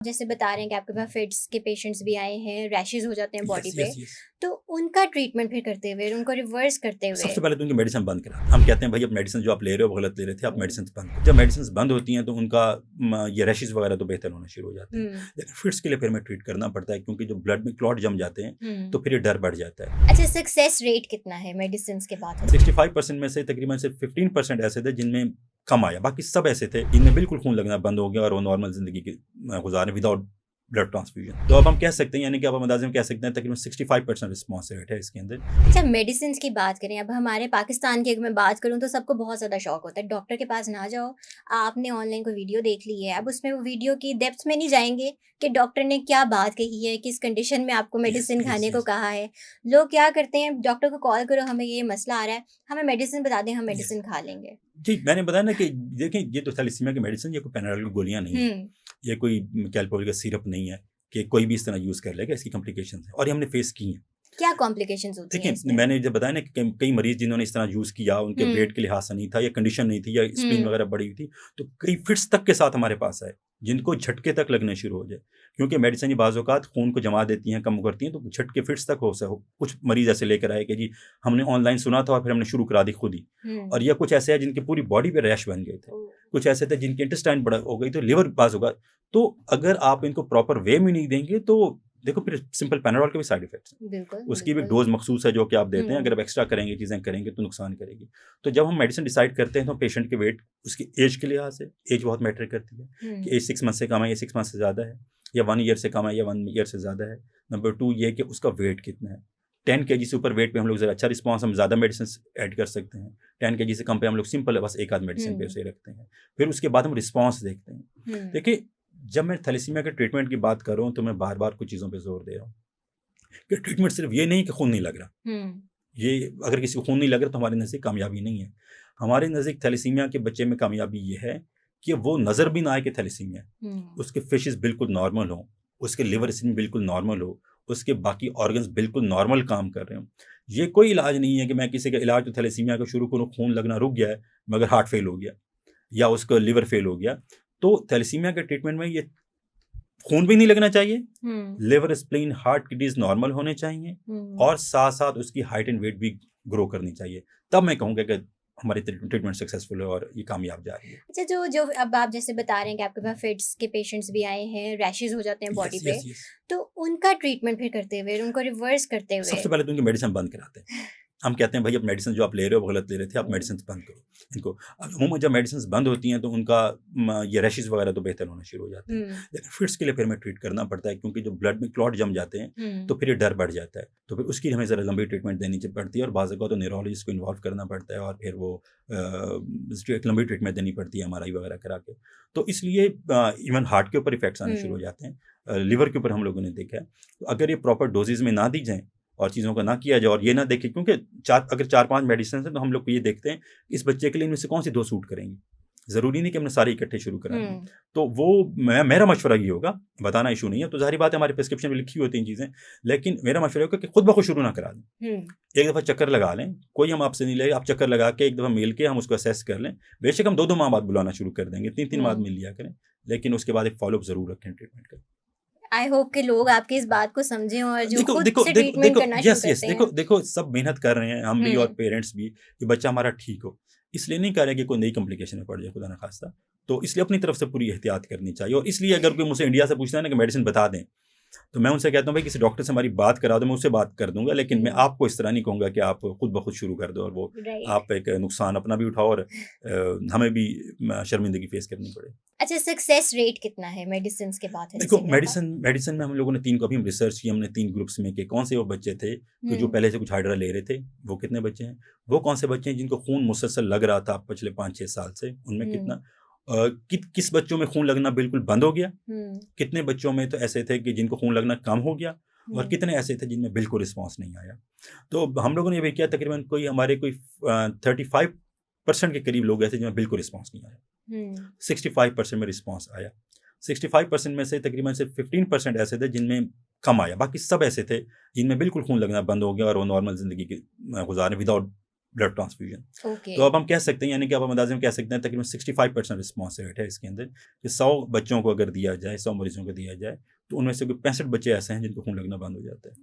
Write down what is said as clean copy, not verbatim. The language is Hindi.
जैसे बता रहे हैं कि आपके पास फिट्स के पेशेंट्स भी आए हैं, रैशेज़ हो जाते हैं बॉडी यस, पे, यस, यस। तो उनका ट्रीटमेंट फिर करते हुए, उनको रिवर्स करते हुए सबसे पहले तो उनकी मेडिसिन बंद करा। हम कहते हैं भाई अब मेडिसिन जो आप ले रहे हो वो गलत ले रहे थे, आप हुँ, मेडिसिन बंद करो। जब मेडिसिन बंद होती हैं तो उनका ये रैशेज़ वगैरह तो बेहतर होना शुरू हो जाते हैं। हुँ, लेकिन फिट्स के लिए फिर हमें ट्रीट करना पड़ता है क्योंकि जो ब्लड में क्लॉट जम जाते हैं, तो हुँ। फिर ये डर बढ़ जाता है। अच्छा, सक्सेस रेट कितना है मेडिसिन्स के बाद होने का? 65% में से तकरीबन सिर्फ 15% ऐसे थे जिनमें कम आया, बाकी सब ऐसे थे जिनमें बिल्कुल खून लगना बंद हो गया और वो नॉर्मल ज़िंदगी की गुज़ारे विदाउट ब्लड ट्रांसफ्यूजन। तो अब हम कह सकते हैं, यानी कि अब हम अंदाज़े में कह सकते हैं तकरीबन 65% रिस्पॉन्स रेट है इसके अंदर। अच्छा, मेडिसिन्स की बात करें, अब हमारे पाकिस्तान की अगर मैं बात करूँ तो सबको बहुत ज़्यादा शौक होता है, डॉक्टर के पास ना जाओ, आपने ऑनलाइन कोई वीडियो देख ली है, अब उसमें वो वीडियो की डेप्थ में नहीं जाएँगे कि डॉक्टर ने क्या बात कही है, किस कंडीशन में आपको यस, मेडिसिन यस, खाने को यस। कहा है। लोग क्या करते हैं, डॉक्टर को कॉल करो, हमें ये मसला आ रहा है, हमें मेडिसिन बता दें, हम यस। मेडिसिन खा लेंगे। जी, मैंने बताया ना कि देखिए ये तो थैलेसीमिया की मेडिसिन, ये कोई पैनाडोल की गोलियाँ नहीं है। हुँ, ये कोई कैलपॉल का सिरप नहीं है कि कोई भी इस तरह यूज़ कर लेगा, इसकी कॉम्प्लिकेशंस हैं और ये हमने फेस की हैं। क्या कॉम्प्लिकेशंस होती हैं देखिए, इसमें? मैंने जब बताया ना कि कई कई मरीज़ जिन्होंने इस तरह यूज़ किया, उनके हुँ, वेट के लिहाज से नहीं था या कंडीशन नहीं थी या स्प्लीन हुँ, वगैरह बढ़ी हुई थी, तो कई फिट्स तक के साथ हमारे पास आए, जिनको झटके तक लगने शुरू हो जाए। क्योंकि मेडिसिन बाज़ औक़ात खून को जमा देती हैं, कम करती हैं, तो झटके फिट्स तक हो कुछ मरीज़ ऐसे लेकर आए कि जी, हमने ऑनलाइन सुना था और फिर हमने शुरू करा दी खुद ही। हुँ। और या कुछ ऐसे हैं जिनकी पूरी बॉडी पे रैश बन गए थे। ओह! कुछ ऐसे थे जिनके इंटेस्टाइन बड़ा हो गई, तो लिवर बाज़ होगा। तो अगर आप इनको प्रॉपर वे में नहीं देंगे, तो देखो फिर सिंपल पैराडोल के भी साइड इफ़ेक्ट्स हैं। बिल्कुल, उसकी भी एक बिल्कुल। डोज़ मखसूस है जो कि आप देते हैं, हुँ, अगर आप एक्स्ट्रा करेंगे, चीज़ें करेंगे तो नुकसान करेगी। तो जब हम मेडिसिन डिसाइड करते हैं तो पेशेंट के वेट, उसकी एज के लिहाज से, एज बहुत मैटर करती है कि हुँ, एज 6 मंथ से कम है या 6 मंथ से ज़्यादा है, या 1 ईयर से कम है या 1 ईयर से ज़्यादा है। नंबर 2 ये है कि उसका वेट कितना है। 10 केजी से ऊपर वेट पे हम लोग ज़रा अच्छा रिस्पॉन्स, हम ज़्यादा मेडिसिन्स ऐड कर सकते हैं। 10 केजी से कम पे हम लोग सिंपल है, बस एक आध मेडिसिन पे हुँ, उसे रखते हैं। फिर उसके बाद हम रिस्पॉन्स देखते हैं। हुँ, देखिए, जब मैं थैलेसीमिया के ट्रीटमेंट की बात कर रहा हूँ, तो मैं बार-बार कुछ चीज़ों पे ज़ोर दे रहा हूँ कि ट्रीटमेंट सिर्फ़ ये नहीं कि खून नहीं लग रहा। हुँ, ये अगर किसी को खून नहीं लग रहा तो हमारे नज़दीक कामयाबी नहीं है। हमारे नज़दीक थैलेसीमिया के बच्चे में कामयाबी ये है कि वो नज़र भी ना आए कि थैलेसीमिया है। हुँ, उसके फिशेज़ बिल्कुल नॉर्मल हों, उसके लिवर स्क्रीन बिल्कुल नॉर्मल हो, उसके बाकी ऑर्गन्स बिल्कुल नॉर्मल काम कर रहे हों। ये कोई इलाज नहीं है कि मैं किसी का इलाज तो थैलेसीमिया का शुरू करूँ, खून लगना रुक गया है, मगर हार्ट फेल हो गया या उसका लिवर फेल हो गया। तो थैलेसीमिया के ट्रीटमेंट में ये खून भी नहीं लगना चाहिए, हुँ, liver, spleen, heart, kidneys normal होने चाहिए हुँ। और साथ-साथ उसकी हाइट एंड वेट भी ग्रो करनी चाहिए। तब मैं कहूँगा कि हमारी ट्रीटमेंट सक्सेसफुल है और ये कामयाब जा रही है। अच्छा, जो जो अब आप जैसे बता रहे हैं कि आपके पास फिट्स के पेशेंट्स भी आए हैं, रैशेज़ हो जाते हैं बॉडी यस, पे, यस, यस। तो उनका ट्रीटमेंट फिर करते हुए, उनको रिवर्स करते हुए सबसे पहले तो उनकी मेडिसिन बंद कराते हैं। हम कहते हैं भाई अब मेडिसिन जो आप ले रहे हो वो गलत ले रहे थे, आप हुँ, मेडिसिन बंद करो इनको। अब अमूमन जब मेडिसिन बंद होती हैं तो उनका ये रैशेज़ वगैरह तो बेहतर होना शुरू हो जाते हैं। हुँ, लेकिन फिट्स के लिए फिर हमें ट्रीट करना पड़ता है क्योंकि जो ब्लड में क्लॉट जम जाते हैं, हुँ, तो फिर ये डर बढ़ जाता है। तो फिर उसकी हमें ज़रा लंबी ट्रीटमेंट देनी पड़ती है और बाज़ औक़ात तो न्यूरोलॉजिस्ट को इन्वॉल्व करना पड़ता है और फिर वो एक लंबी ट्रीटमेंट देनी पड़ती है एमआरआई वगैरह करा के। तो इसलिए इवन हार्ट के ऊपर इफ़ेक्ट्स आने शुरू हो हुँ, जाते हैं। लिवर के ऊपर हम लोगों ने देखा है। तो अगर ये प्रॉपर डोज़ेज़ में ना दी जाएँ और चीज़ों को ना किया जाए और ये ना देखें, क्योंकि 4-5 मेडिसिन्स हैं तो हम लोग ये देखते हैं इस बच्चे के लिए इनमें से कौन-सी 2 सूट करेंगी। ज़रूरी नहीं कि हमने सारे इकट्ठे शुरू करा दें। हुँ, तो वो मेरा मशवरा ये होगा, बताना इश्यू नहीं है, तो ज़ाहिर बात है हमारे प्रिस्क्रिप्शन में लिखी होती हैं चीज़ें, लेकिन मेरा मशवरा होगा कि खुद ब खुद शुरू ना करा दें। हुँ, एक दफ़ा चक्कर लगा लें, कोई हम आपसे नहीं लेगा, आप चक्कर लगा के एक दफ़ा मिल के हम उसको असेस कर लें। बेशक हम 2-2 माह बाद बुलाना शुरू कर देंगे, 3-3 माह बाद हुँ। मिल लिया करें, लेकिन उसके बाद एक फ़ॉलो-अप ज़रूर रखें ट्रीटमेंट का। आई होप कि लोग आपकी इस बात को समझें और जो देखो खुद देखो से देखो ट्रीटमेंट देखो करना शुरू यस, यस, करते देखो हैं। देखो सब मेहनत कर रहे हैं, हम भी और हुँ, पेरेंट्स भी, कि बच्चा हमारा ठीक हो। इसलिए नहीं कर रहे कि कोई नई कॉम्प्लिकेशन में पड़ जाए खुदा ना खास्ता। तो इसलिए अपनी तरफ से पूरी एहतियात करनी चाहिए और इसलिए अगर कोई मुझसे इंडिया से पूछता है ना कि मेडिसिन बता दें, तो मैं उनसे कहता हूँ भाई किसी डॉक्टर से हमारी बात करा दो, मैं उससे बात कर दूँगा, लेकिन मैं हुँ, आपको इस तरह नहीं कहूँगा कि आप खुद ब खुद शुरू कर दो और वो राइट। आप एक नुकसान अपना भी उठाओ और हमें भी शर्मिंदगी फेस करनी पड़े। अच्छा, सक्सेस रेट कितना है मेडिसिन्स के बाद देखो, थैलेसीमिया का? मेडिसिन मेडिसिन में हम लोगों ने 3 को अभी हम रिसर्च की, हमने 3 ग्रुप्स में कि कौन से वो बच्चे थे कि जो हुँ, पहले से कुछ हाइड्रा ले रहे थे, वो कितने बच्चे हैं? वो कौन से बच्चे हैं जिनको खून मुसलसल लग रहा था पिछले 5-6 साल से, उनमें कितना? हुँ, किस बच्चों में खून लगना बिल्कुल बंद हो गया? हुँ, कितने बच्चों में तो ऐसे थे कि जिनको खून लगना कम हो गया? और हुँ, कितने ऐसे थे जिनमें बिल्कुल रिस्पॉन्स नहीं आया? तो हम लोगों ने ये भी किया, तकरीबन कोई हमारे कोई 35% के करीब लोग ऐसे जिनमें बिल्कुल रिस्पॉन्स नहीं आया। हुँ, 65% में रिस्पॉन्स आया। 65% में से तकरीबन सिर्फ 15% ऐसे थे जिनमें कम आया, बाकी सब ऐसे थे जिनमें बिल्कुल खून लगना बंद हो गया और वो नॉर्मल ज़िंदगी की गुज़ारे विदाउट ब्लड ट्रांसफ्यूजन। ओके। तो अब हम कह सकते हैं, यानी कि अब हम अंदाजे में कह सकते हैं तकरीबन 65% रिस्पॉन्स रेट है इसके अंदर, कि 100 बच्चों को अगर दिया जाए, 100 मरीजों को दिया जाए, तो उनमें से कोई 65 बच्चे ऐसे हैं जिनको खून लगना बंद हो जाता है।